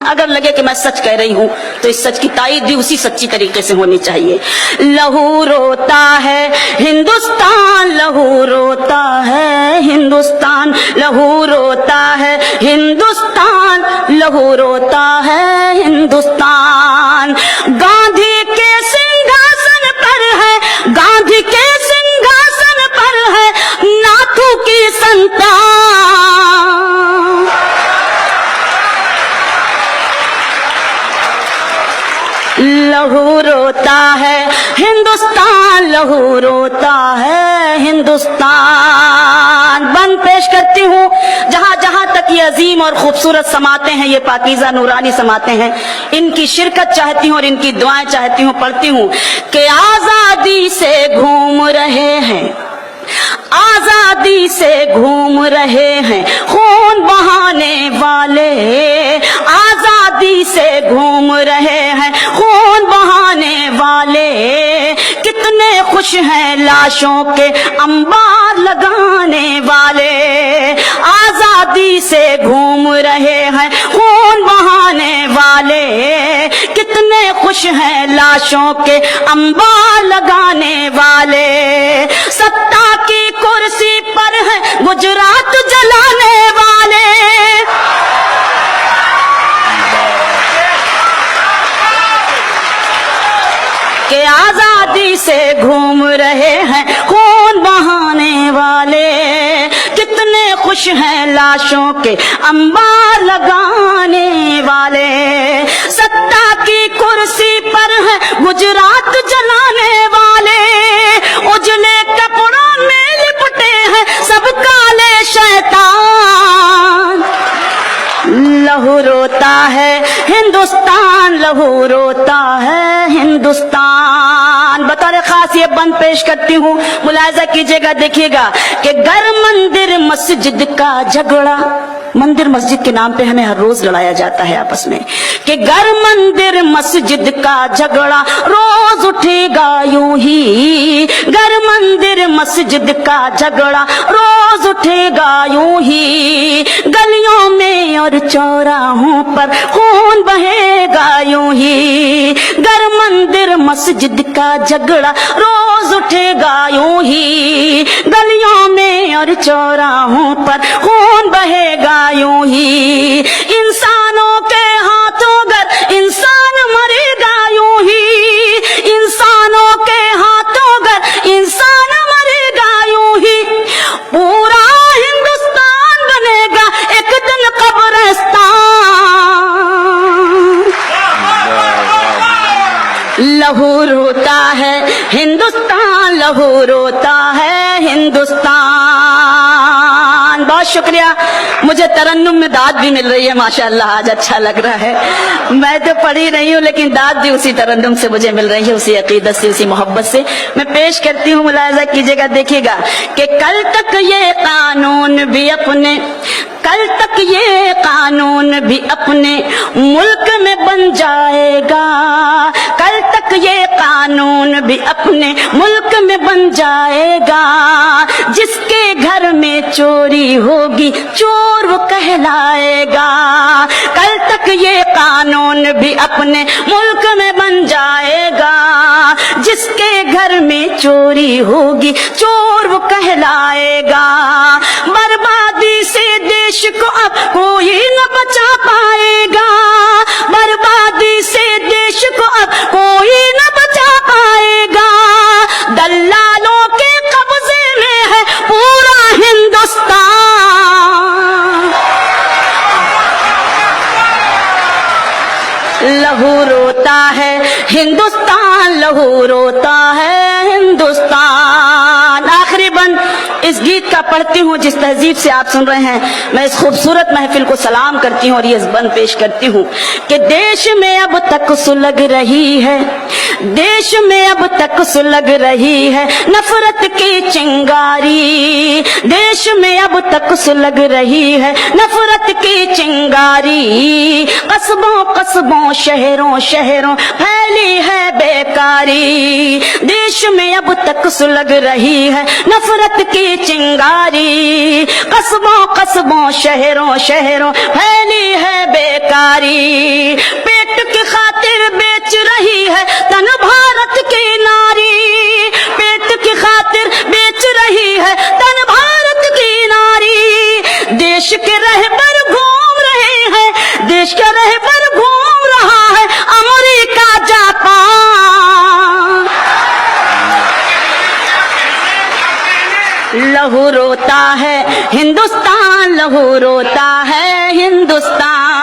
अगर लगे कि मैं सच कह रही हूं तो इस सच की तायीद भी उसी सच्ची तरीके से होनी चाहिए। लहू रोता है हिंदुस्तान, लहू रोता है हिंदुस्तान, लहू रोता है हिंदुस्तान, लहू रोता है हिंदुस्तान। गांधी के सिंहासन पर है, गांधी के सिंहासन पर है नाथू की संतान। लहू रोता है हिंदुस्तान, लहू रोता है हिंदुस्तान। बंद पेश करती हूँ। जहाँ जहाँ तक ये अजीम और खूबसूरत समाते हैं, ये पाकीज़ा नूरानी समाते हैं, इनकी शिरकत चाहती हूँ और इनकी दुआएं चाहती हूँ। पढ़ती हूँ कि आजादी से घूम रहे हैं, आजादी से घूम रहे हैं खून बहाने वाले, आजादी से घूम रहे हैं खून बहाने वाले। कितने खुश हैं लाशों के अंबार लगाने वाले, आजादी से घूम रहे हैं खून बहाने वाले। कितने खुश हैं लाशों के अंबार लगाने वाले। सत्ता की कुर्सी पर है गुजरात जलाने वाले, कि आजादी से घूम रहे हैं खून बहाने वाले। कितने खुश हैं लाशों के अंबार लगाने वाले। सत्ता की कुर्सी पर है गुजरात जलाने वाले, उजले कपड़ों में लिपटे हैं सब काले शैतान। लहू रोता है हिंदुस्तान, लहू रोता है हिंदुस्तान। बतौर खास ये बंद पेश करती हूँ, मुलाहिजा कीजिएगा, देखिएगा कि घर मंदिर मस्जिद का झगड़ा, मंदिर मस्जिद के नाम पे हमें हर रोज लड़ाया जाता है आपस में, कि घर मंदिर मस्जिद का झगड़ा रोज उठेगा यूं ही, घर मंदिर मस्जिद का झगड़ा रोज उठेगा यूं ही। गलियों में और चौराहों पर खून बहेगा यूं ही, घर मंदिर मस्जिद का झगड़ा रोज उठेगा यूं ही। गलियों में और चौराहों पर खून बहेगा यूं ही। इंसानों के हाथों अगर इंसान मरेगा यूं ही, इंसानों के हाथों अगर इंसान मरेगा यूं ही। पूरा हिंदुस्तान बनेगा एक दिन कब्रिस्तान। लहू रोता है हिंदुस्तान, लहू रोता है हिंदुस्तान। बहुत शुक्रिया। मुझे तरन्नुम में दाद भी मिल रही है माशाअल्लाह, आज अच्छा लग रहा है। मैं तो पढ़ी नहीं हूँ लेकिन दाद भी उसी तरन्नुम से मुझे मिल रही है, उसी अकीदत से, उसी मोहब्बत से। मैं पेश करती हूँ, मुलाहिजा कीजिएगा, देखिएगा कि कल तक ये कानून भी अपने, कल तक ये कानून भी अपने मुल्क में बन जाएगा, कल तक ये कानून भी अपने मुल्क में बन जाएगा। जिसके घर में चोरी होगी चोर वो कहलाएगा, कल तक ये कानून भी अपने मुल्क में बन जाएगा। जिसके घर में चोरी होगी चोर वो कहलाएगा। बर्बादी से देश को अब कोई न बचा पाएगा, बर्बादी से देश को अब कोई न बचा पाएगा। दल्लालों के कब्जे में है पूरा हिंदुस्तान। लहू रोता है हिंदुस्तान, लहू रोता है हिंदुस्तान। आखिरी बंद इस गीत का पढ़ती हूँ जिस तहजीब से आप सुन रहे हैं। मैं इस खूबसूरत महफिल को सलाम करती हूँ और ये बंद पेश करती हूँ कि देश में अब तक सुलग रही है, देश में अब तक सुलग रही है नफरत की चिंगारी, देश में अब तक सुलग रही है नफरत की चिंगारी। कस्बों कस्बों शहरों शहरों फैली है बेकारी, देश में अब तक सुलग रही है नफरत की چنگاری، قصبوں قصبوں شہروں شہروں پھیلی ہے بیکاری، پیٹ کی خاطر بیچ رہی ہے تن بھارت کی ناری، پیٹ کی خاطر بیچ رہی ہے تن بھارت کی ناری، دیش کے رہبر گھوم رہے ہیں، دیش کے رہبر گھوم رہا ہے امریکہ جاپان، لہو روتا ہے ہندوستان، لہو روتا ہے ہندوستان۔